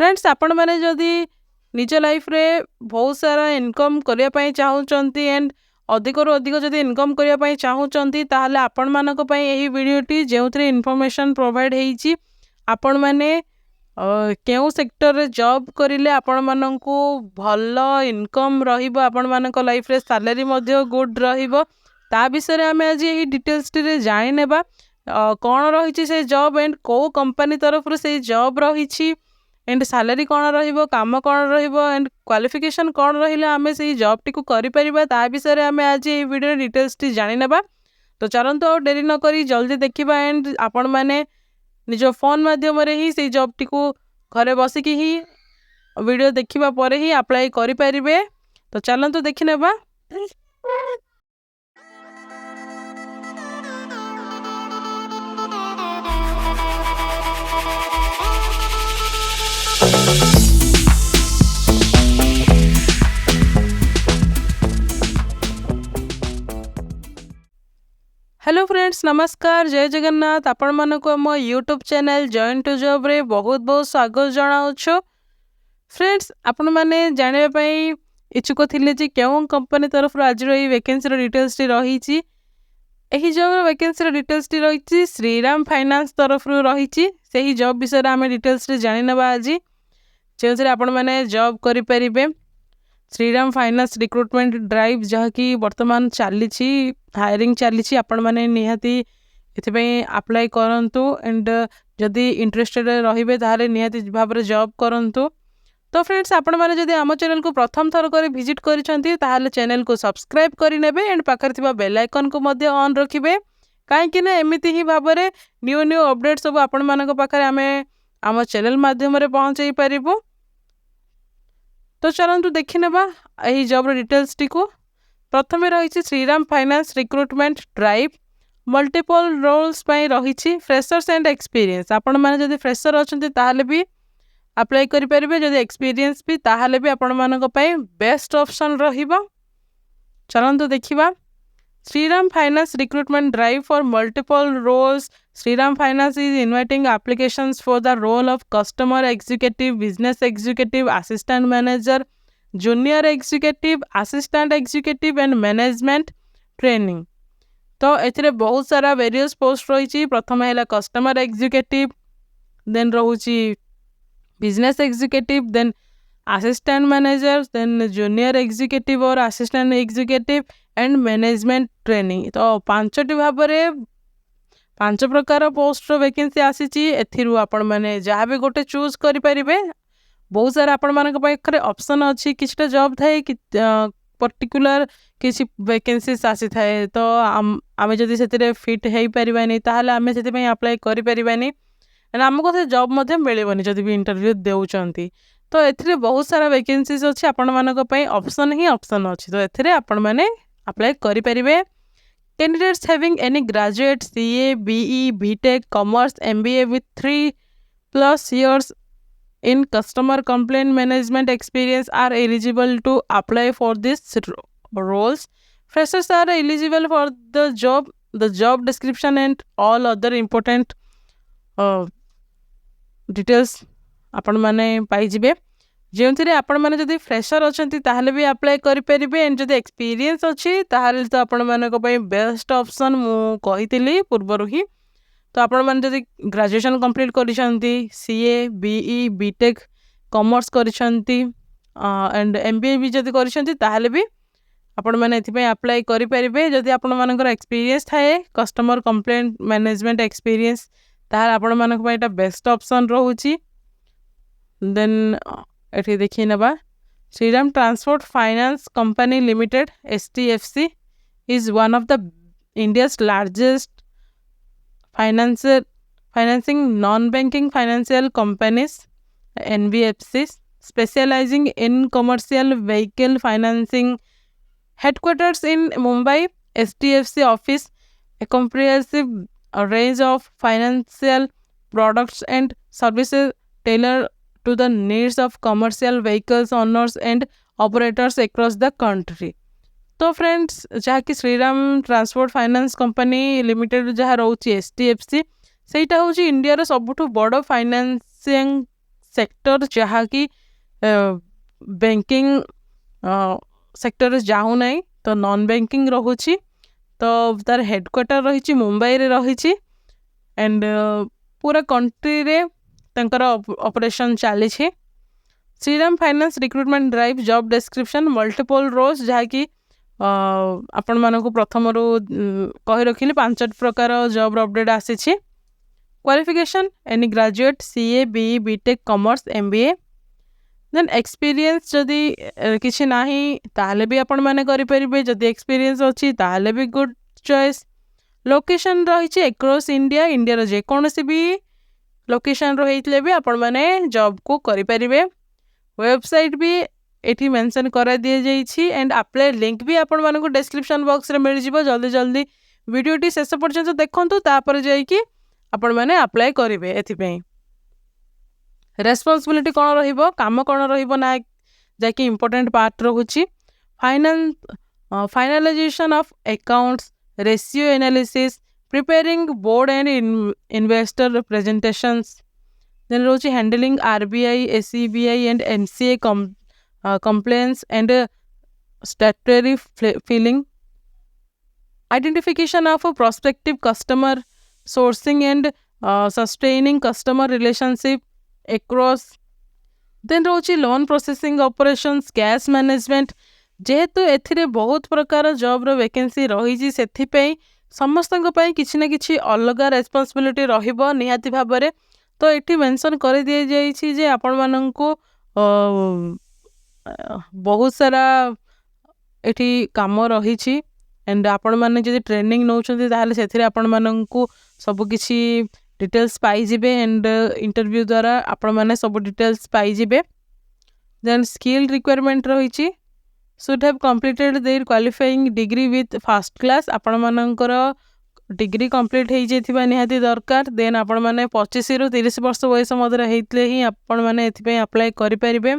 Friends आपण मैंने जदि निज लाइफ रे बहुत सारा इनकम करने चाहूँगी एंड अधिक रू अधिक जदि इनकम करने चाहूँगी ताहले आपण मानक पई एही वीडियोटी जो इनफॉरमेशन प्रोवाइड होईची आपण माने केउ सेक्टर रे जॉब करिले आपण मानकू भल इनकम रहिबो आपण मानक लाइफ रे सैलरी मध्य गुड रहिबो ता विषय आम आज यही डिटेल्स टी जानी नेबा कौन रही से जॉब एंड को कंपनी तरफ से जॉब रही एंड सैलरी कौन रहिबो काम कौन रहिबो एंड क्वालिफिकेशन कौन रहिले आमे से जॉब टी को करि परिबा ता विषय आमे आज ये वीडियो डिटेल्स टी जानी नेबा। तो चलंतु और देरी न करी जल्दी देखिबा एंड आपण माने निज फोन माध्यम रे ही से जॉब टी को घरे बसिकी ही वीडियो देखिबा परे ही अप्लाई करि परिबे। तो चलंतु देखि नेबा। हेलो फ्रेंड्स नमस्कार जय जगन्नाथ आपण मानक आम YouTube channel join to job रे बहुत बहुत स्वागत जनाऊँ। फ्रेंड्स आपण मैंने जाना इच्छुक थिले जे केउं कंपनी तरफ आज रही वैकेंसी डिटेल्स टी रही यही जॉब वैकेंसी डिटेल्स टी रही श्रीराम फाइनान्स तरफ रही से ही जॉब विषय आम डिटेल्स टी जानी नेबा आज जो आपण मैंने जॉब करि परिबे। श्रीराम फाइनान्स रिक्रुटमेंट ड्राइव जहाँकि वर्तमान चली हायरिंग चली आपण मैंने निहाती इथिपई अप्लाई करंतु एंड जदि इंटरेस्टेड रहिबे ताहाले निहाती भाव में जॉब करंतु। तो फ्रेंड्स आपण मैंने जदि आम चैनल को प्रथम थर कर विजिट करिसंती ताहाले चैनल को सब्सक्राइब करिनेबे एंड पाखर थिबा बेल आइकन को मध्य ऑन रखिबे काहेकि ना एमिति ही भाव में न्यू न्यू अपडेट सब आपण मानक पाखरे आमे आम चैनल माध्यम रे पहुंचाई परिबो। तो चलंतु देखि नेबा एही जॉब डिटेल्स टी को। प्रथमे रही Shriram finance recruitment drive multiple roles पई रही फ्रेशर्स एंड एक्सपीरियंस आपण माने जदि फ्रेशर अछंती ताहाले भी अप्लाई करि परिबे जदि एक्सपीरियंस भी ताहाले भी आपण मानक पई बेस्ट ऑप्शन रहिबो। चलंतु देखिबा Shriram Finance recruitment drive for multiple roles. Shriram Finance is inviting applications for the role of customer executive, business executive, assistant manager, junior executive, assistant executive and management training. तो एथिरे बहुत सारा various post रही। प्रथम है customer executive then रोची business executive then assistant manager then junior executive और assistant executive and management training. तो पांचटी भाव में 5 प्रकार पोस्ट वैकेंसी आसी एथिरु आपण माने जहाँ भी गोटे चूज करि परिबे। बहुत सारा आपण मानक पाखरे ऑप्शन अछि किछटा जॉब थाए कि पर्टिकुलर किछि वैकेंसीज आसी थाए तो आमे जदि सेतिरे फिट हेई परिबानी ताहाले आमे सेति पई अप्लाई करि परिबानी एंड हमको से जॉब मध्ये मिलिबनी जदि भी इंटरव्यू देउचंती। तो एथिरे बहुत सारा वैकेंसीज अछि आपण मानक पई ऑप्शन ही ऑप्शन अछि तो एथिरे आपण माने अप्लाई करि परिबे। Candidates having any graduate CA BE BTech commerce MBA with 3+ years in customer complaint management experience are eligible to apply for these roles. Freshers are eligible for the job description and all other important details आपण माने पाई जिबे जो आपण मैंने जदि fresher अच्छा ताहले भी apply करि परिबे एंड जदि एक्सपीरियंस अच्छी ताहले तो आपण मानक पई बेस्ट ऑप्शन मु कहितली पूर्वरु ही। तो आपण माने जदि ग्रेजुएशन कंप्लीट करिसंती सीए बीई बीटेक कॉमर्स करिसंती एंड एमबीए भी जदि करिसंती ताहले भी आपण माने एथि पई अप्लाई करि परिबे। जदि आपण मानकर एक्सपीरियंस थाए कस्टमर कंप्लेंट मैनेजमेंट एक्सपीरियंस ताहले आपण मानक पई एटा बेस्ट ऑप्शन रहउची। देन एठी देखि नेबा Shriram transport finance company limited STFC is one of the India's largest financing non-banking financial companies NBFCs specializing in commercial vehicle financing. Headquarters in Mumbai, STFC offers a comprehensive range of financial products and services tailored to the needs of commercial vehicles owners and operators across the country. तो friends जहाँ कि Shriram transport finance company limited जहाँ रोची STFC सेटा होची India रो सबुठु बड़ financing sector जहाँकि banking sector जाऊ नहीं तो नॉन बैंकिंग रोची तो तार हेडक्वार्टर रही मुंबई रे रही एंड पूरा कंट्री रे तंकर ऑपरेशन चली Shriram finance recruitment drive job description multiple roles जहाँकि आपण मानक प्रथम रू कही रखिली 5 प्रकार जॉब अपडेट आसी qualification any graduate CA BE BTech commerce MBA then experience जदि किसी नाही ताले भी आपण माने करि परिबे जदि एक्सपीरियंस अछि ताले भी गुड चॉइस लोकेशन रही एक्रॉस इंडिया इंडिया रो जे कोनोसी भी लोकेशन रो हेतले भी आपण माने जॉब को करि परिबे वेबसाइट भी एठी मेंशन करा दिए जाइछि एंड अप्लाई लिंक भी आपण मानको डिस्क्रिप्शन बॉक्स रे मिल जिवो जल्दी जल्दी वीडियोटी शेष पर्यंत देखंतु तापर जाई कि आपण माने अप्लाई करिवे एथि पई रेस्पॉन्सिबिलिटी कौन रहिबो काम कौन रहिबो ना जाकि इम्पोर्टेंट पार्ट रहुछि finalisation of accounts ratio analysis preparing board and investor presentations then रहुछि handling RBI SEBI and MCA complaints and statutory filing identification of a prospective customer sourcing and sustaining customer relationship across then रोची loan processing operations cash management जेहेतु एथिरे बहुत प्रकार job रो vacancy रही सेथिपई समस्तक पई किछि ना किछि अलग रेस्पॉन्सिबिलिटी रहिबो निहाती भाबरे तो एठी मेंशन कर दिए जाइछि जे आपण माननको बहुत सारा एठी काम रही एंड आपण माने जदि ट्रेनिंग नौचंती ताले सेथिरे आपण माननकु सब किछि डिटेल्स पाई जिबे एंड इंटरव्यू द्वारा आपण माने सब डिटेल्स पाई जिबे देन स्किल रिक्वायरमेंट रही should have completed there qualifying degree with first class आपण मानकर डिग्री कंप्लीट हो जाइथिबा निहाती दरकार देन आपण माने 25 रु 30 वर्ष वयस मधुर हेतले ही आपण माने एथिपई अप्लाई करि परिबे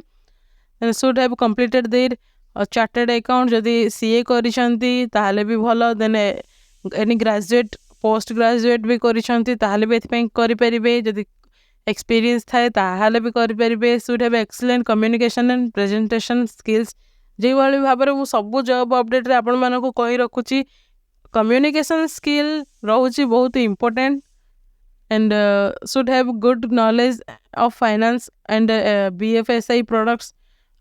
should have completed their chartered account जदि सीए करिसंती ताहाले भी भलो then any graduate post graduate भी करिसंती ताहाले भी एथिपई करि परिबे जदि एक्सपीरियंस थाए ताहाले भी करि परिबे should have excellent communication and presentation skills जे वाली भाबरे मु सब जॉब अपडेट रे आपण मानको कहि रखुची कम्युनिकेशन स्किल रहुची बहुत important and should have good knowledge of finance and BFSI products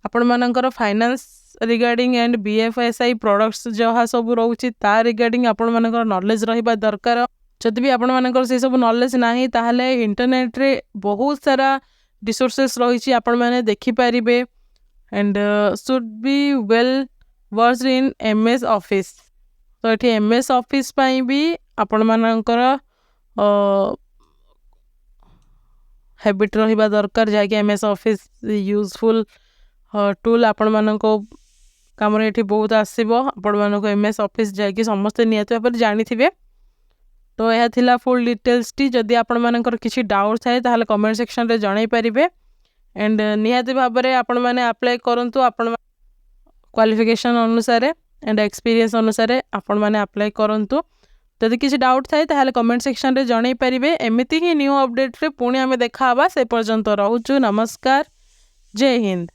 आपण मानकर finance regarding and BFSI products जहाँ सब रोची ता रिगार्डिंग आपण मानकर नॉलेज रहिबा दरकार जदि भी आपण मानकर से सब नॉलेज नाही ताहले इंटरनेट रे बहुत सारा रिसोर्सेस रही आपण माने देखि परिबे and should be well versed in MS Office तो ये एमएस ऑफिस पाई भी आपण मानकर हैबिट रहिबा दरकार जाके एमएस ऑफिस यूजफुल टूल आपण मानको काम रे एठी बहुत आसीबो आपण मानको एमएस ऑफिस जाके समस्त नियत पर जानि थिबे तो यह थिला फुल डिटेल्स टी जदि आपण मानकर किछि डाउट थाए ताहले कमेंट सेक्शन रे जणाई परिबे एंड नियत भाबरे आपण माने अप्लाई करंतु आपण क्वालिफिकेशन अनुसार एंड एक्सपीरियंस अनुसार आपण माने अप्लाई करंतु जदि किछि डाउट थाए ताहले कमेंट सेक्शन रे जणाई परिबे एमिति ही न्यू अपडेट रे पुणी आमे देखा हबा से पर्यंत रहउछु नमस्कार जय हिंद।